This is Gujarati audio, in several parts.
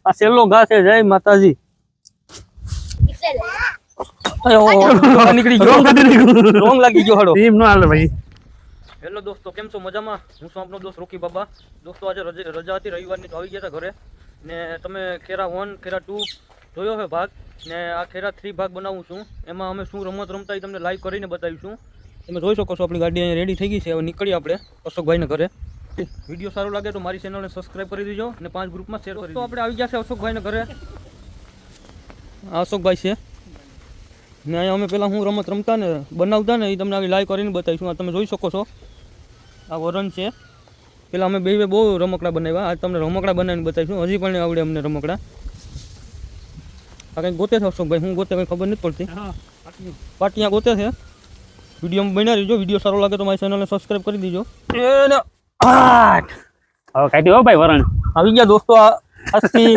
આ સેલો ઘા છે. જય માતાજી. નીકળી ગયો, રોંગ લાગી ગયો. હાડો એમ ન હાલે ભાઈ. હેલો દોસ્તો, કેમ છો? મજામાં? હું છું આપનો દોસ્ત રોકી બાબા. દોસ્તો આજે રજા હતી રવિવારની, તો આવી ગયા હતા ઘરે. ને તમે ખેરા 1 ખેરા 2 જોયો છે ભાગ, ને આ ખેરા 3 ભાગ બનાવું છું. એમાં અમે શું રમત રમતા એ તમને લાઈવ કરીને બતાવીશું. તમે જોઈ શકો છો આપણી ગાડી અહીંયા રેડી થઈ ગઈ છે. હવે નીકળીએ આપણે અશોકભાઈને ઘરે. વિડીયો સારો લાગે તો મારી ચેનલને સબસ્ક્રાઈબ કરી દેજો અને 5 ગ્રુપમાં શેર કરી. તો આપણે આવી ગયા છે અશોકભાઈને ઘરે. આ અશોકભાઈ છે ને અહીંયા અમે પહેલાં હું રમત રમતા ને બનાવતા ને એ તમને આવી લાઈવ કરીને બતાવીશું. આ તમે જોઈ શકો છો, આ વરણ છે. પહેલાં અમે બે બહુ રમકડા બનાવ્યા, આજ તમને રમકડા બનાવીને બતાવીશું. હજી પણ આવડે અમને રમકડા. આ કંઈક ગોતે છે અશોકભાઈ, હું ગોતે કંઈ ખબર નથી પડતી. પાટિયા ગોતે છે. વિડીયો બન્યા રહીજો. વિડીયો સારો લાગે તો મારી ચેનલને સબસ્ક્રાઈબ કરી દીજો. હવે કાઢી હો ભાઈ વરણ. આવી ગયા દોસ્તો. આજથી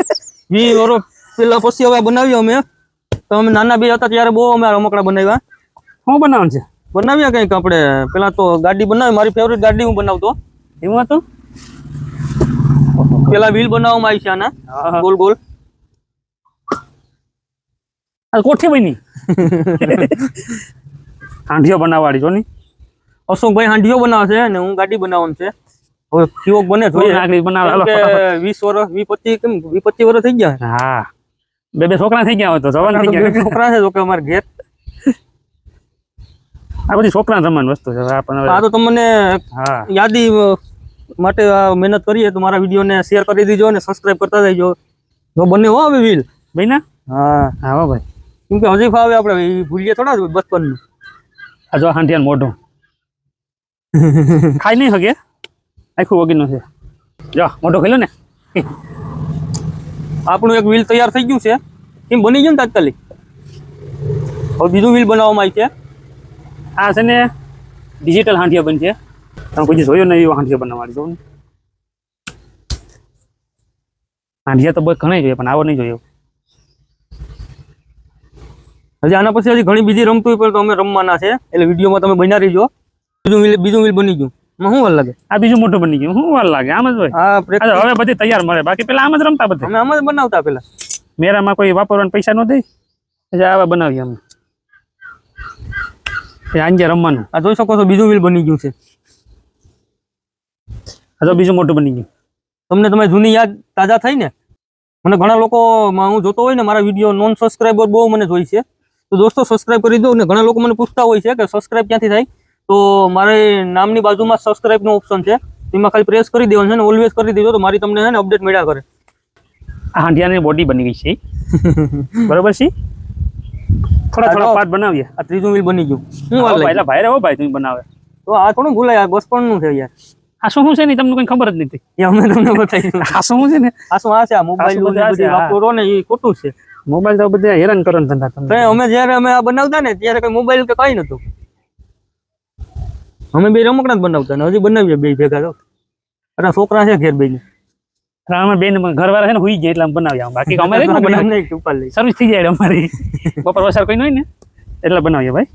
20 વર્ષ પહેલાં પછી હવે બનાવ્યો અમે. તો અમે નાના બે હતા ત્યારે બહુ અમે રમકડા બનાવ્યા. શું બનાવવાનું છે? બનાવ્યા કંઈક આપણે. પહેલાં તો ગાડી બનાવી, મારી ફેવરેટ ગાડી હું બનાવતો. એવું હતું? પેલા વ્હીલ બનાવવામાં આવી છે આના, ગોલ ગોલ. આ કોઠી બની હાંડિયો બનાવવાળી જો ની. અશોકભાઈ હાંડિયો બનાવે છે ને હું ગાડી બનાવવાનું છે. હવે કેવો બને જોઈએ. 20 વર્ષ કેમ 20-25 વર્ષ થઈ ગયા. હા, બે છોકરા થઈ ગયા હોય તો જવાન થઈ ગયા. છોકરા છે જો કે અમારે ઘેર. આ બધી છોકરા રમવાની વસ્તુ છે. આ તો તમને યાદી માટે મહેનત કરીએ તો મારા વિડીયોને શેર કરી દીજો અને સબસ્ક્રાઇબ કરતા જજો. જો બને હો હવે વ્હીલ ભાઈ ના. હા હા ભાઈ, કેમ કે હજી ફાવે આપણે ભૂલીએ થોડા બચપનનું. આ જો હાંડિયાનું મોઢું ખાઈ નહીં શકે, આખું વગીનું છે. જો મોઢું ખાઈ લો ને. આપણું એક વ્હીલ તૈયાર થઈ ગયું છે. એમ બની ગયું ને તાત્કાલિક. હવે બીજું વ્હીલ બનાવવામાં આવી છે. આ છે ને ડિજિટલ હાંડિયા બનશે. તમે કોઈ જોયો નહીં એવો હાંડિયો બનાવવાની જો ને. હાંડિયા તો બહુ ઘણા જોઈએ પણ આવો નહીં જોયો. હજી આના પછી હજી ઘણી બીજી રમતું પણ તો અમે રમવાના છે, એટલે વિડીયોમાં તમે બન્યા રહીજો. બીજું વ્હીલ બની ગયું. શું વાર લાગે? આ બીજું મોટું બની ગયું. શું વાર લાગે? આમ જ હોય. હવે બધી તૈયાર મળે. બાકી પેલા આમ જ રમતા બધા. અમે આમ જ બનાવતા પેલા. મેરામાં કોઈ વાપરવાના પૈસા ન દે એટલે આવા બનાવીએ અમે. આજે રમવાનું. આ જોઈ શકો છો બીજું વ્હીલ બની ગયું છે. આ તો બીજું મોટું બની ગયું. તમને તમારી જૂની યાદ તાજા થઈ ને? મને ઘણા લોકો હું જોતો હોય ને મારા વિડીયો નોન સબસ્ક્રાઈબર બહુ મને જોઈ છે. તો દોસ્તો સબસ્ક્રાઈબ કરી દો. ને ઘણા લોકો મને પૂછતા હોય છે કે સબસ્ક્રાઈબ ક્યાંથી થાય? તો મારે નામની બાજુમાં સબસ્ક્રાઈબનો ઓપ્શન છે, એમાં ખાલી પ્રેસ કરી દેવાનું છે ને ઓલવેઝ કરી દેજો તો મારી તમને છે ને અપડેટ મળ્યા કરે. આ હાંડિયાની બોડી બની ગઈ છે બરોબર છે. થોડા પાર્ટ બનાવીએ. આ ત્રીજું વ્હીલ બની ગયું. હું ભાઈ ભાઈ રે ભાઈ તમે બનાવે તો આ થોડું ભૂલાય. આ બચપણનું છે યાર. આ શું છે ને તમને કઈ ખબર જ નથી. અમે તમને બતાવીશું. આ શું છે ને? આ શું? આ છે આ મોબાઈલ વાપરો ને એ ખોટું છે. મોબાઈલ તો બધા હેરાન કરવાનો ધંધા તમે. અમે જયારે અમે આ બનાવતા ને ત્યારે કઈ મોબાઈલ કે કઈ નતું. અમે બે રમકડા જ બનાવતા ને હજી બનાવીએ બે ભેગા. તો અરે છોકરા છે ઘેર બે ને. અમે બેન ઘરવાળા છે ને હુઈ ગયા એટલે અમે બનાવ્યા. બાકી અમારે બનાવી સર્વિસ થઈ જાય અમારી. બપોર વસાર કોઈ નહીં ને એટલે બનાવીએ ભાઈ.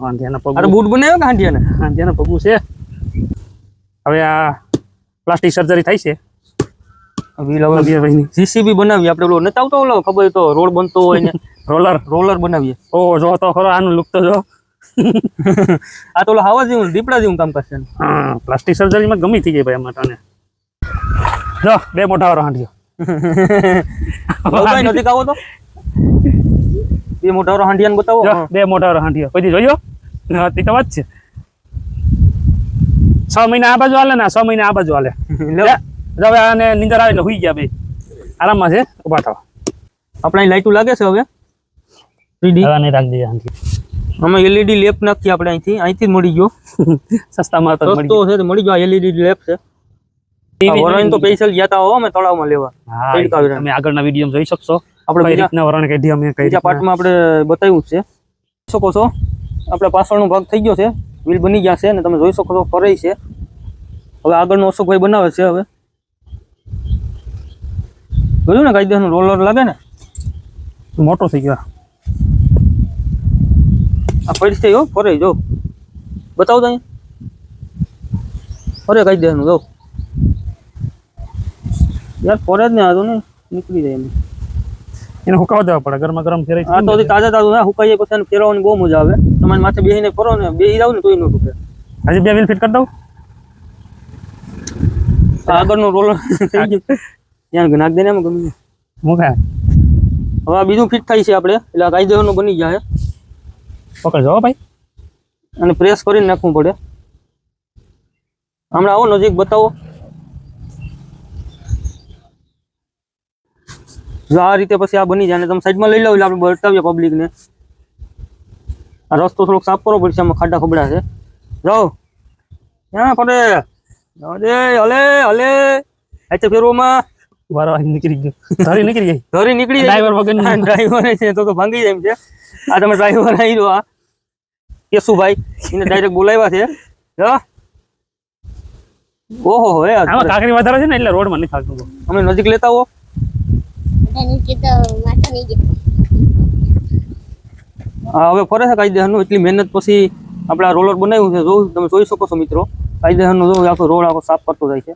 હાંડિયાના પગ. અરે બૂટ બનાવ્યો કે હાંડિયાના? હાંડિયાના પગું છે. હવે આ પ્લાસ્ટિક સર્જરી થાય છે. જીસીબી બનાવીએ આપણે. ઓલો નતા આવતો ઓલો ખબર તો રોડ બનતો હોય ને રોલર બનાવીએ. ઓહો જો તો ખરો આનું લુક તો જો. આ તો હવા જેવું દીપડા જેવું કામ કરશે. હા, પ્લાસ્ટિક સર્જરીમાં ગમી થઈ જાય ભાઈ અમારે તને. જો બે મોટા વાળો હાંડિયો નજીક આવો તો બે મોટા વાળો હાંડિયાને બતાવો. બે મોટા વાળો હાંડિયો કોઈ જોયો? તે તો વાત છે. 6 મહિના આ બાજુ હાલે ને 6 મહિના આ બાજુ હાલે. હવે આને નીંદર આવે એટલે હુઈ ગયા બે આરામમાં છે. ઉભા થવા આપણે લાઈટું લાગે છે હવે. નહીં રાખી દઈએ. અમે એલઈડી લેપ નાખીએ આપણે અહીંથી મળી ગયો. સસ્તામાં તો મળી ગયો. એલઈડી લેપ છે. વરણ તો સ્પેશિયલ ગયા હતા અમે તળાવમાં લેવા. તમે આગળના વિડીયો જોઈ શકશો. આપણે કઈ રીતના વરણ કાઢી અમે કઈ પાર્ટમાં આપણે બતાવ્યું છે. શકો છો આપણે પાછળનો ભાગ થઈ ગયો છે. વ્હીલ બની ગયા છે ને તમે જોઈ શકો છો ફરે છે. હવે આગળનો અશોકભાઈ બનાવે છે. હવે જોયું ને કાયદેસરનું રોલર લાગે ને મોટો થઈ ગયો. આ ફરી થઈ ફરે જો બતાવો તો અહીંયા ફરે કાયદેસરનું જો યાર ફરે જ ને આ તો ને નીકળી જાય એમ. એને હુકાવા દેવા પડે, ગરમા ગરમ ફેરાય આ તો હજી તાજા તાજું હુકાઈ જાય પછી એને ફેરવવાની બહુ મજા આવે. તમારે માથે બેસીને ફરો ને બેસી જાવ ને તોય ન તૂટે. હજી 2 વ્હીલ ફિટ કરી દઉં. આગળનો રોલર થઈ ગયો ત્યાં નાખ દે ને એમ ગમે મૂકા હવે આ બીજું ફિટ થાય છે આપણે એટલે આ કાયદેસરનું બની જાય પકડજો હો ભાઈ. અને પ્રેસ કરીને નાખવું પડે. હમણાં આવો નજીક બતાવો. જો આ રીતે પછી આ બની જાય ને તમે સાઈડમાં લઈ લો એટલે આપણે બતાવીએ પબ્લિકને. આ રસ્તો થોડોક સાફ કરવો પડશે, આમાં ખાડા ખબડા છે. જાઓ ક્યાં પડે દે હલે હલે આચે ફેરવામાં વારો નીકળી ગયો, ધરી નીકળી ગઈ, ધરી નીકળી જાય. ડ્રાઈવર વગર ડ્રાઈવર છે તો ભાંગી જાય એમ છે. આ તમે ડ્રાઈવર આવી રહ્યો આ કેશુભાઈ એને ડાયરેક્ટ બોલાવ્યા છે. જો ઓહો હે આમાં કાકરી વધારે છે ને એટલે રોડ માં નથી થાકતું. અમે નજીક લેતા હો. હા હવે ફરે છે કાયદેસરનું. એટલી મહેનત પછી આપણે આ રોલર બનાવ્યું છે. જોઉં તમે જોઈ શકો છો મિત્રો, કાયદેસરનો જો આખો રોડ આખો સાફ કરતો જાય છે.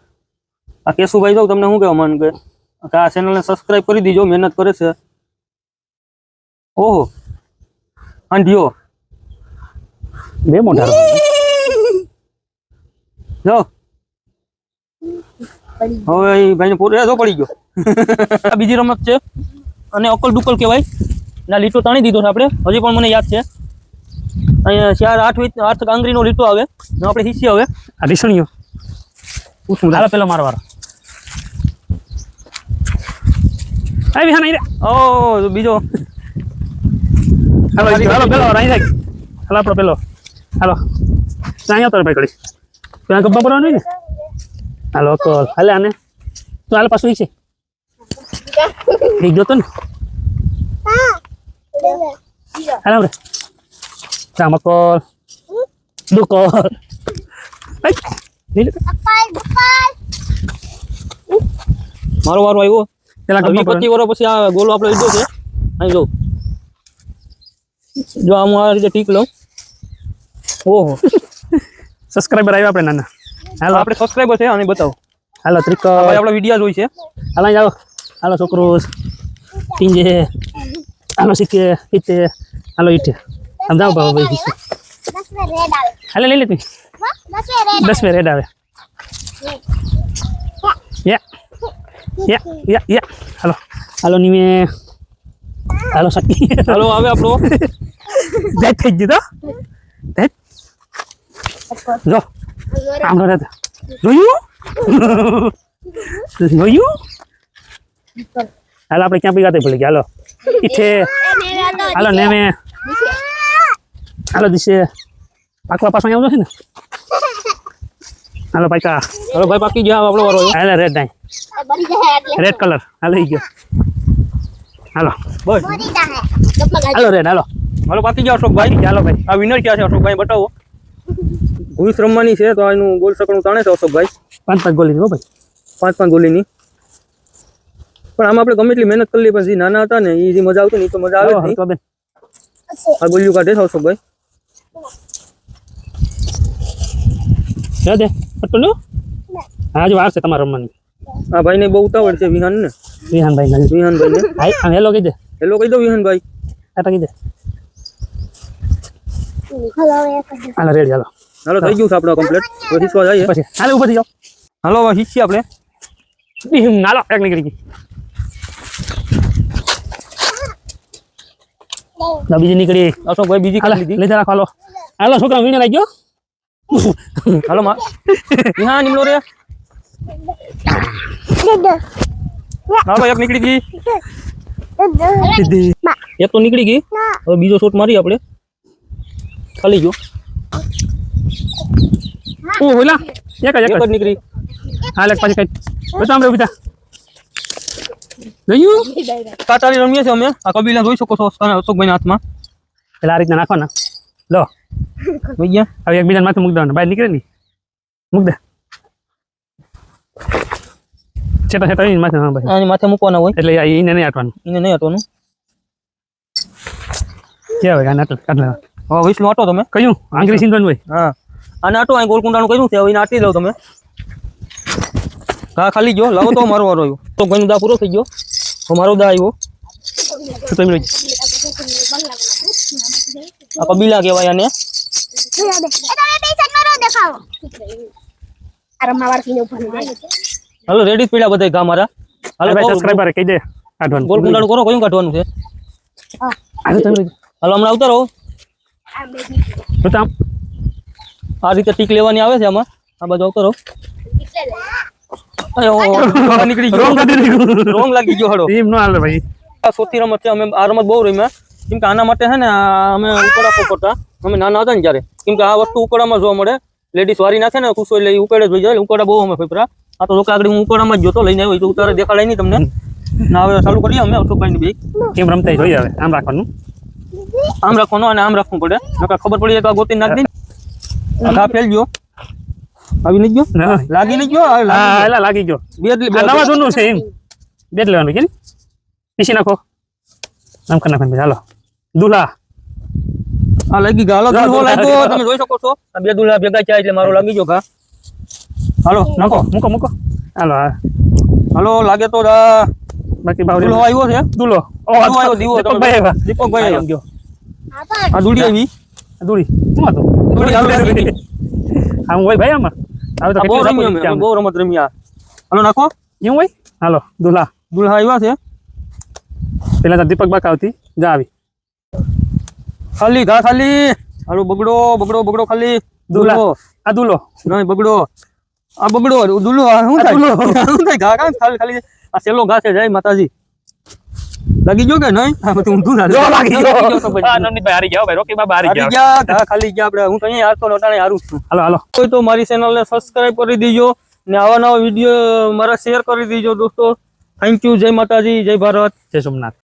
આ કેશુભાઈ જો તમને શું કહેવા માંગ કે આ ચેનલને સબસ્ક્રાઇબ કરી દીજો, મહેનત કરે છે. ઓહો આંધ્યો બે મોટા જો હવે એ ભાઈને પૂરે જો પડી ગયો. આ બીજી રમત છે અને અકલ ડુકલ કહેવાય. ના લીટો તાણી દીધો છે આપણે, હજી પણ મને યાદ છે. અહીંયા 8 કાંગરીનો લીટો આવે ને આપણે હિસ્સી હવે આ રીસણીઓ પૂછું હાલો પેલો મારો વારો. આ વિહાન આઈ રે. ઓ બીજો હાલો હાલો પેલો રાઈ રાઈ હાલો આપણો પેલો હાલો અહીંયા તો ભાઈ કડી ત્યાં ગબ્બા ભરવાનું હોય ને. હાલો તો હાલે આને તો હાલ પાછું છે એક જોતો ને હાલો રે ચામકોલ ડુકોલ મારો વારો આવ્યો. પેલા ગબ્બા 25 વર્ષ પછી આ ગોલો આપણે લીધો છે. અહીં જો જો આમ આ રીતે ટીક લઉં. ઓહો સબસ્ક્રાઇબર આવ્યા આપણે નાના. હાલો આપણે સબસ્ક્રાઇબર છે અને બતાવો. હાલો ત્રિકોલ ભાઈ આપણા વિડીયો જોઈ છે. હાલો જાઓ હાલો છોકરું પિંજે હાલો શીખે ઈટે હાલો ઈટે સમજાવો બાબા ભાઈ શીખે હાલે લઈ લે તું 10 રેડ આવે યા હાલો હાલો નીમે હાલો સટી હાલો આવે આપણો દેખ થઈ ગયો દેખ જો આમ રહે જોયું હાલો આપણે ક્યાં પીગાતે ભૂલી ગયા. હાલો ઈઠે હાલો નેમે હાલો દિશે પાકવા પાછા આવજો છે ને. હાલો પાકા હાલો ભાઈ પાકી ગયા. આપણો વારો આવ્યો. હાલો રેડ નહીં રેડ કલર હાલો ઈ ગયો. હાલો બસ હાલો રેડ હાલો હાલો પાકી ગયા અશોકભાઈ. ચાલો ભાઈ આ વિનર ક્યાં છે અશોકભાઈ બતાવો. ભૂસ રમવાની છે તો આનું ગોલ સકણું તાણે છે અશોકભાઈ. 5 ગોલી હો ભાઈ 5 ગોલીની. પણ આમાં આપણે ગમે એટલી મહેનત કરી લઈએ પણ જે નાના હતા ને એ જે મજા આવતી ને એ તો મજા આવે જ નહીં. બેન આ ગોલીઓ કાઢે છે અશોકભાઈ. દે પટલું હા જો વાર છે તમારે રમવાની. આ ભાઈને બહુ ઉતાવળ છે વિહાન ને. વિહાનભાઈ ને વિહાનભાઈ ને હાઈ આમ હેલો કહી દે હેલો કહી દો વિહાનભાઈ. આટા કહી દે હાલો રેડી હાલો હાલો થઈ ગયું છે આપણો કમ્પ્લીટ. હવે હિસ્સવા જઈએ પછી હાલો ઉપર થઈ જાઓ હાલો હવે હિસ્સી આપણે. હાલો એક નીકળી ગઈ બીજી નીકળી અશોકભાઈ બીજી કરી લીધી. લીધે રાખો હાલો હાલો છોકરા વીણે લાગ્યો હાલો માં વિહાન નિમલો રે. હાલો એક નીકળી ગઈ. એક તો નીકળી ગઈ. હવે બીજો શોટ મારી આપણે. ખાલી ગયો. ઓ હોલા એક એક જ નીકળી. હાલ એક પાછી કઈ બતા આપણે ઉભી થા જોયું કાટારી રમીએ છીએ અમે. આ કબીલા જોઈ શકો છો અશોકભાઈના હાથમાં. પેલા આ રીતના નાખો ને લો જોઈ ગયા. હવે એકબીજાને માથે મૂક દેવાનું બહાર નીકળે ને મૂક દે છેટા છેટા એની માથે હા ભાઈ આની માથે મૂકવાના હોય એટલે એને નહીં આટવાનું એને નહીં હટવાનું. કે હવે આને આટલું કાઢ લેવા હવે વિષ્ણુ આટો તમે. કયું આંગળી સિંધવાનું હોય હા આને આટો અહીં ગોલકુંડાનું કર્યું છે. હવે એને આટી દો તમે. હા ખાલી ગયો. લાવો તો મારો વારો આવ્યો. તો ભાઈનો દા પૂરો થઈ ગયો. મારો દા આવ્યો તો તમે લઈ આ કબીલા કહેવાય આને હાલો રેડી પીડા બધા ગા મારા હાલો ભાઈ સબસ્ક્રાઇબર કહી દે કાઢવાનું બોલ કુંડાળું કરો કયું કાઢવાનું છે હાલો તમે લઈ હાલો હમણાં આવતા રહો તો આમ આ રીતે ટીક લેવાની આવે છે આમાં આ બાજુ આવતો રહો નીકળી ગયો રોંગ લાગી ગયો હડો ટીમ નો હાલે ભાઈ આ ચોથી રમત છે અમે આ રમત બહુ રમ્યા કેમ કે આના માટે છે ને અમે ઉકળા કરતા અમે નાના હતા ને ત્યારે કેમ કે આ વસ્તુ ઉકળામાં જોવા મળે લેડીઝ વારી નાખે ને કુસો એટલે ઉકળે જ જાય ઉકળા બહુ અમે ફેફરા આ તો લોકો આગળ હું ઉકળામાં જ જોતો લઈને આવ્યો તો ઉતારે દેખાડાય નહીં તમને ના હવે ચાલુ કરીએ અમે અશોકભાઈની બે ટીમ રમતા જોઈએ હવે આમ રાખવાનું આમ રાખવાનું અને આમ રાખવું પડે નકર ખબર પડી જાય તો આ ગોતી નાખી દે ઘા ફેલજો આવી નહીં ગયો લાગી નહીં ગયો હા એલા લાગી ગયો આ નવા જૂનું છે એમ બેટ લેવાનું કે પીસી નાખો આમ કરી નાખવાનું હાલો દુલા આ લાગી ગયો હાલો દુલ્હો લાગ્યો તમે જોઈ શકો છો આ બે દુલ્હા ભેગા થયા એટલે મારો લાગી ગયો ઘા હાલો નાખો મૂકો હાલો હા હાલો લાગે તો બાકી બાવરી દુલ્હો આવ્યો છે દુલો ઓ આવ્યો દીવો દીપકભાઈ આવ્યા દીપકભાઈ આવી ગયો આ દુડી આવી દુડી શું હતું દુડી હાલો આમ હોય ભાઈ આમાં હવે તો બહુ રમી અમે બહુ રમત રમ્યા હાલો નાખો એવું હોય હાલો દુલા દુલ્હા આવ્યા છે પેલા તો દીપક બાકા આવતી જા આવી ખાલી ઘા ખાલી હાલો બગડો ખાલી દુલા દુલ્હો આ દુલો નહીં બગડો આ બગડો દુલ્હો આ શું થાય શું થાય ઘા કાં ખાલી આ સેલો ઘા છે જય માતાજી લાગી ગયો કે નહીં આ બધું ઊંધું ના જો લાગી ગયો તો પછી. આ નંદીભાઈ હારી ગયા હો ભાઈ રોકી બાબા હારી હારી ગયા ગયા ઘા ખાલી ગયા આપણે હું તો અહીંયા હારતો નહોતા ને હારું છું હાલો કોઈ તો મારી ચેનલને સબસ્ક્રાઇબ કરી દીજો ને આવા નવા વિડીયો મારા શેર કરી દીજો દોસ્તો થેન્ક યુ જય માતાજી જય ભારત જય સોમનાથ